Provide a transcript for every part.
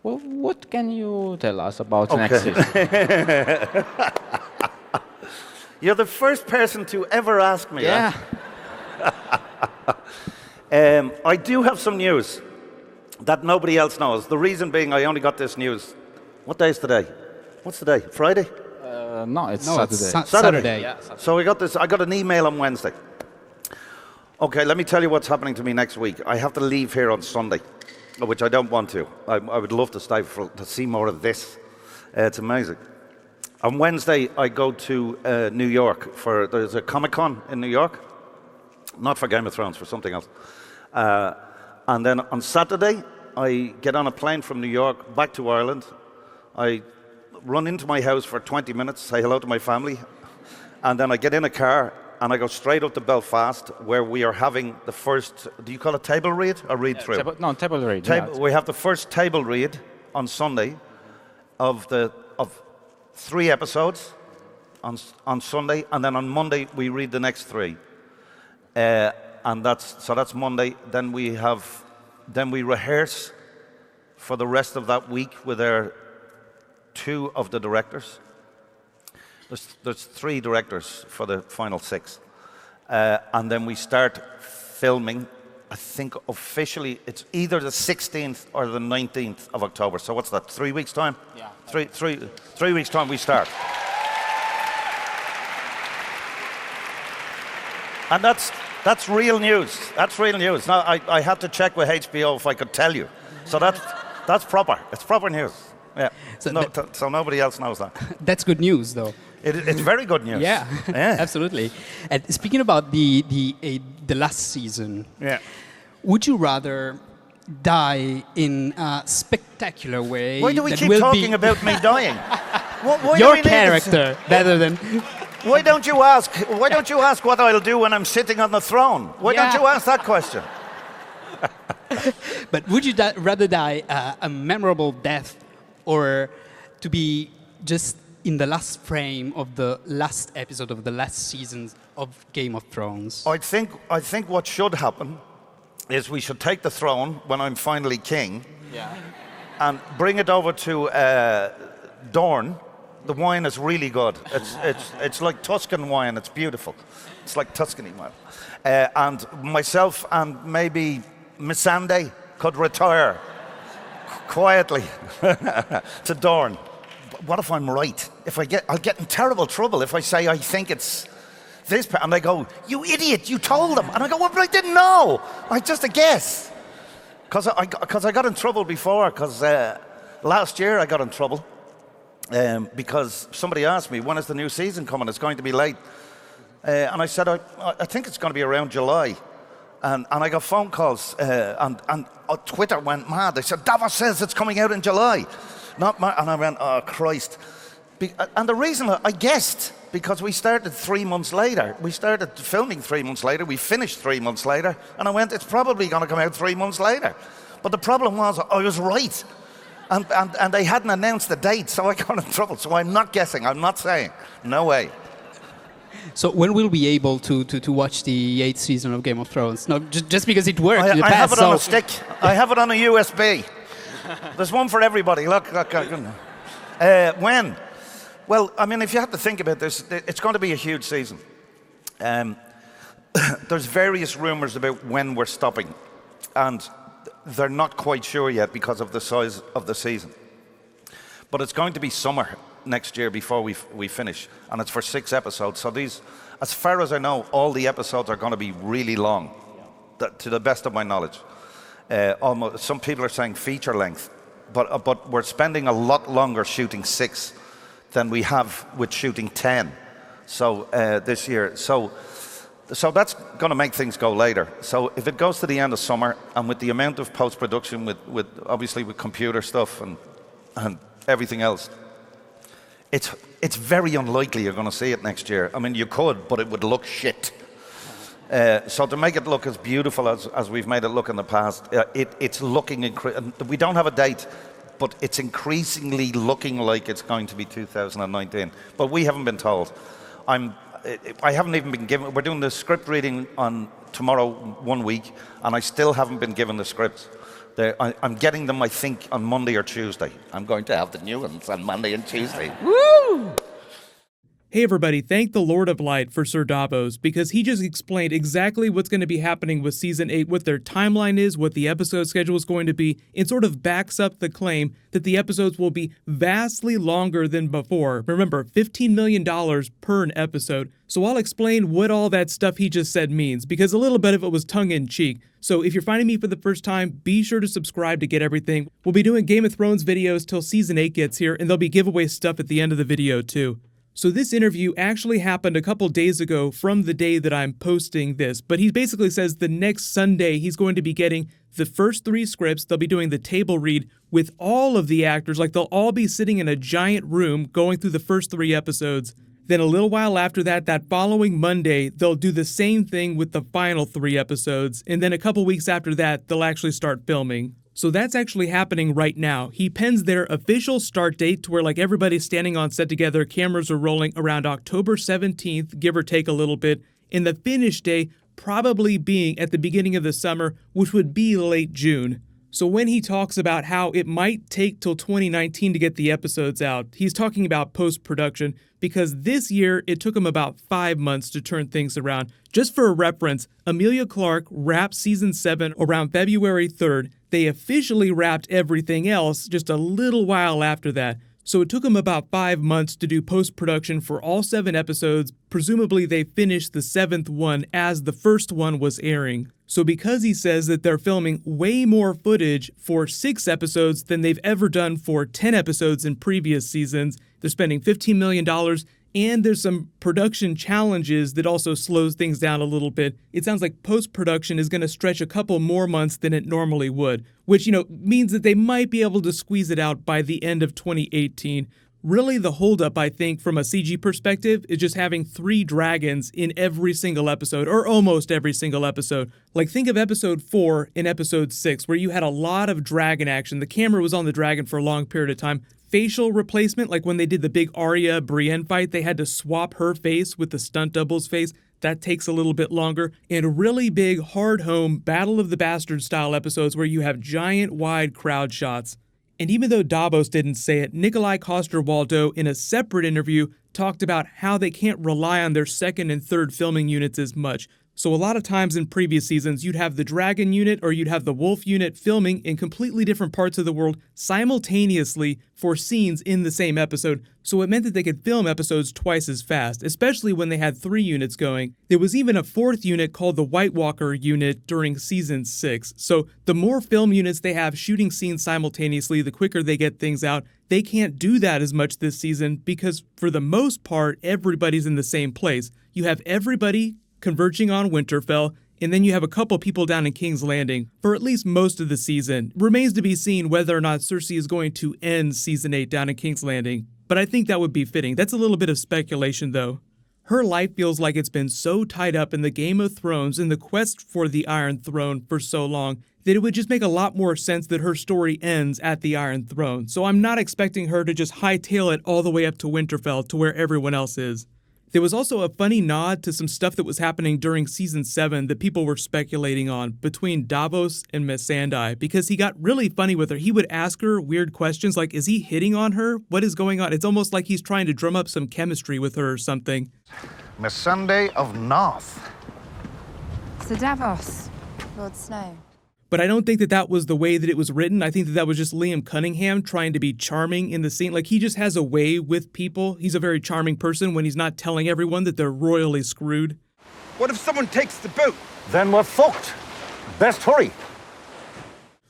Well, what can you tell us about Okay. next season? You're the first person to ever ask me Yeah. that. I do have some news that nobody else knows. The reason being I only got this news. What day is today? What's today? Friday? No, it's No, it's Saturday. Saturday. Yeah, Saturday. So I got an email on Wednesday. Okay, let me tell you what's happening to me next week. I have to leave here on Sunday, which I don't want to. I would love to stay to see more of this. It's amazing. On Wednesday, I go to New York there's a Comic-Con in New York. Not for Game of Thrones, for something else. And then on Saturday, I get on a plane from New York back to Ireland. I run into my house for 20 minutes, say hello to my family, and then I get in a car and I go straight up to Belfast, where we are having the first, do you call it table read or read through? Table read. We have the first table read on Sunday of 3 episodes on Sunday, and then on Monday we read the next 3. And that's Monday. Then we rehearse for the rest of that week with our 2 of the directors. There's 3 directors for the final 6, and then we start filming. I think officially it's either the 16th or the 19th of October. So what's that? 3 weeks time? Yeah. 3 weeks time we start. And that's real news. That's real news. Now I had to check with HBO if I could tell you. So that's proper. It's proper news. Yeah. So nobody else knows that. That's good news, though. It's very good news. Yeah, Yeah. absolutely. And speaking about the last season, Yeah. would you rather die in a spectacular way? Why do we that keep will talking be about me dying? Why do your we need to- character rather than? Why don't you ask what I'll do when I'm sitting on the throne? Why don't Yeah. you ask that question? But would you rather die a memorable death, or to be just in the last frame of the last episode of the last season of Game of Thrones? I think what should happen is we should take the throne when I'm finally king, Yeah. and bring it over to Dorne. The wine is really good. It's like Tuscan wine. It's beautiful. It's like Tuscany wine. And myself and maybe Missandei could retire quietly to Dorne. What if I'm right? I'll get in terrible trouble if I say I think it's this, and they go, "You idiot! You told them." And I go, "Well, but I didn't know. I just a guess." Because I got in trouble before. Because last year I got in trouble because somebody asked me, "When is the new season coming? It's going to be late." And I said, I think it's going to be around July. And I got phone calls, and Twitter went mad. They said, "Davos says it's coming out in July." And I went, "Oh, Christ." And the reason I guessed, because we started 3 months later. We started filming 3 months later. We finished 3 months later. And I went, it's probably going to come out 3 months later. But the problem was, I was right. And they hadn't announced the date, so I got in trouble. So I'm not guessing. I'm not saying. No way. So when will we be able to watch the 8th season of Game of Thrones? No, just because it worked in the I past. have it on a stick. I have it on a USB. There's one for everybody. Look. When? Well, I mean, if you have to think about this, it's going to be a huge season. There's various rumors about when we're stopping, and they're not quite sure yet because of the size of the season. But it's going to be summer next year before we finish, and it's for 6 episodes. So these, as far as I know, all the episodes are going to be really long, to the best of my knowledge. Almost, some people are saying feature length, but we're spending a lot longer shooting 6 than we have with shooting 10. So this year, so that's going to make things go later. So if it goes to the end of summer, and with the amount of post-production, with obviously with computer stuff and everything else, it's very unlikely you're going to see it next year. I mean, you could, but it would look shit. So to make it look as beautiful as we've made it look in the past, it's looking we don't have a date, but it's increasingly looking like it's going to be 2019. But we haven't been told. I haven't even been given. We're doing the script reading on tomorrow 1 week, and I still haven't been given the script. I'm getting them, I think, on Monday or Tuesday. I'm going to have the new ones on Monday and Tuesday. Hey everybody, thank the Lord of Light for Sir Davos, because he just explained exactly what's going to be happening with Season 8, what their timeline is, what the episode schedule is going to be, and sort of backs up the claim that the episodes will be vastly longer than before. Remember, $15 million per an episode. So I'll explain what all that stuff he just said means, because a little bit of it was tongue-in-cheek. So if you're finding me for the first time, be sure to subscribe to get everything. We'll be doing Game of Thrones videos till Season 8 gets here, and there'll be giveaway stuff at the end of the video too. So this interview actually happened a couple days ago from the day that I'm posting this, but he basically says the next Sunday he's going to be getting the first 3 scripts. They'll be doing the table read with all of the actors, like they'll all be sitting in a giant room going through the first 3 episodes. Then a little while after that, that following Monday, they'll do the same thing with the final 3 episodes, and then a couple weeks after that, they'll actually start filming. So that's actually happening right now. He pens their official start date to where like everybody's standing on set together, cameras are rolling around October 17th, give or take a little bit, and the finish day probably being at the beginning of the summer, which would be late June. So when he talks about how it might take till 2019 to get the episodes out, he's talking about post-production, because this year it took him about 5 months to turn things around. Just for a reference, Emilia Clarke wrapped season 7 around February 3rd. They officially wrapped everything else just a little while after that. So it took them about 5 months to do post-production for all 7 episodes. Presumably they finished the 7th one as the first one was airing. So because he says that they're filming way more footage for 6 episodes than they've ever done for 10 episodes in previous seasons, they're spending $15 million, and there's some production challenges that also slows things down a little bit. It sounds like post-production is going to stretch a couple more months than it normally would, which, means that they might be able to squeeze it out by the end of 2018. Really, the holdup, I think, from a CG perspective, is just having 3 dragons in every single episode, or almost every single episode. Like, think of episode 4 and episode 6, where you had a lot of dragon action. The camera was on the dragon for a long period of time. Facial replacement, like when they did the big Arya-Brienne fight, they had to swap her face with the stunt double's face. That takes a little bit longer. And really big, hard-home, Battle of the Bastards style episodes where you have giant, wide crowd shots. And even though Davos didn't say it, Nikolaj Coster-Waldau, in a separate interview, talked about how they can't rely on their second and third filming units as much. So a lot of times in previous seasons, you'd have the dragon unit or you'd have the wolf unit filming in completely different parts of the world simultaneously for scenes in the same episode. So it meant that they could film episodes twice as fast, especially when they had 3 units going. There was even a 4th unit called the White Walker unit during season 6. So the more film units they have shooting scenes simultaneously, the quicker they get things out. They can't do that as much this season because for the most part, everybody's in the same place. You have everybody converging on Winterfell, and then you have a couple people down in King's Landing for at least most of the season. Remains to be seen whether or not Cersei is going to end Season 8 down in King's Landing, but I think that would be fitting. That's a little bit of speculation, though. Her life feels like it's been so tied up in the Game of Thrones and the quest for the Iron Throne for so long that it would just make a lot more sense that her story ends at the Iron Throne. So I'm not expecting her to just hightail it all the way up to Winterfell to where everyone else is. There was also a funny nod to some stuff that was happening during Season 7 that people were speculating on between Davos and Missandei, because he got really funny with her. He would ask her weird questions like, is he hitting on her? What is going on? It's almost like he's trying to drum up some chemistry with her or something. Missandei of North. Sir Davos, Lord Snow. But I don't think that that was the way that it was written. I think that that was just Liam Cunningham trying to be charming in the scene. Like, he just has a way with people. He's a very charming person when he's not telling everyone that they're royally screwed. What if someone takes the boat? Then we're fucked. Best hurry.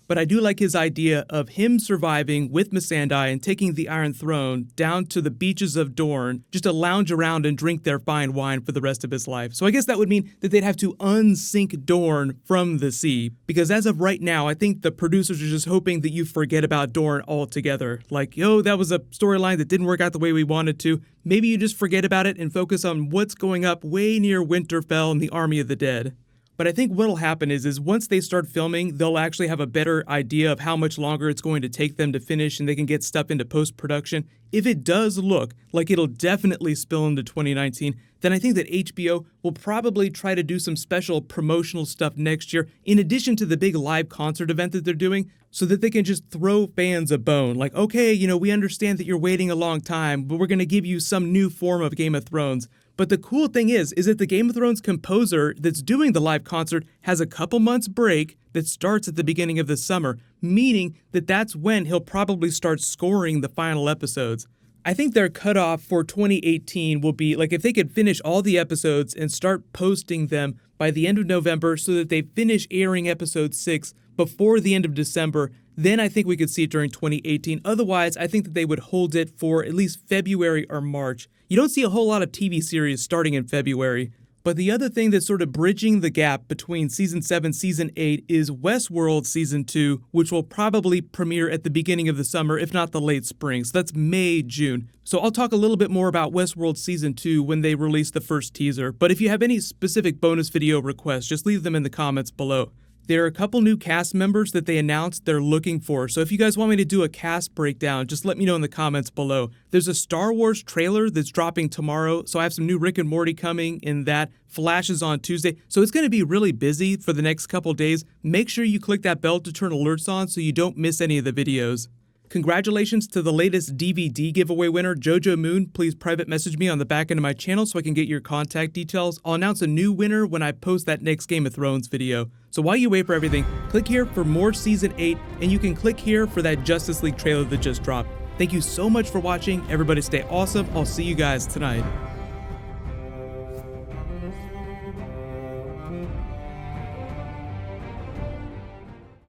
But I do like his idea of him surviving with Missandei and taking the Iron Throne down to the beaches of Dorne, just to lounge around and drink their fine wine for the rest of his life. So I guess that would mean that they'd have to unsink Dorne from the sea. Because as of right now, I think the producers are just hoping that you forget about Dorne altogether. Like, yo, that was a storyline that didn't work out the way we wanted to. Maybe you just forget about it and focus on what's going up way near Winterfell and the Army of the Dead. But I think what'll happen is once they start filming, they'll actually have a better idea of how much longer it's going to take them to finish, and they can get stuff into post-production. If it does look like it'll definitely spill into 2019, then I think that HBO will probably try to do some special promotional stuff next year, in addition to the big live concert event that they're doing, so that they can just throw fans a bone. Like, okay, we understand that you're waiting a long time, but we're going to give you some new form of Game of Thrones. But the cool thing is that the Game of Thrones composer that's doing the live concert has a couple months break that starts at the beginning of the summer, meaning that that's when he'll probably start scoring the final episodes. I think their cutoff for 2018 will be, like, if they could finish all the episodes and start posting them by the end of November so that they finish airing episode 6 before the end of December, then I think we could see it during 2018. Otherwise, I think that they would hold it for at least February or March. You don't see a whole lot of TV series starting in February. But the other thing that's sort of bridging the gap between Season 7, Season 8 is Westworld Season 2, which will probably premiere at the beginning of the summer, if not the late spring. So that's May, June. So I'll talk a little bit more about Westworld Season 2 when they release the first teaser. But if you have any specific bonus video requests, just leave them in the comments below. There are a couple new cast members that they announced they're looking for, so if you guys want me to do a cast breakdown, just let me know in the comments below. There's a Star Wars trailer that's dropping tomorrow, so I have some new Rick and Morty coming in that. Flash is on Tuesday, so it's going to be really busy for the next couple days. Make sure you click that bell to turn alerts on so you don't miss any of the videos. Congratulations to the latest DVD giveaway winner, Jojo Moon. Please private message me on the back end of my channel so I can get your contact details. I'll announce a new winner when I post that next Game of Thrones video. So while you wait for everything, click here for more Season 8, and you can click here for that Justice League trailer that just dropped. Thank you so much for watching. Everybody stay awesome. I'll see you guys tonight.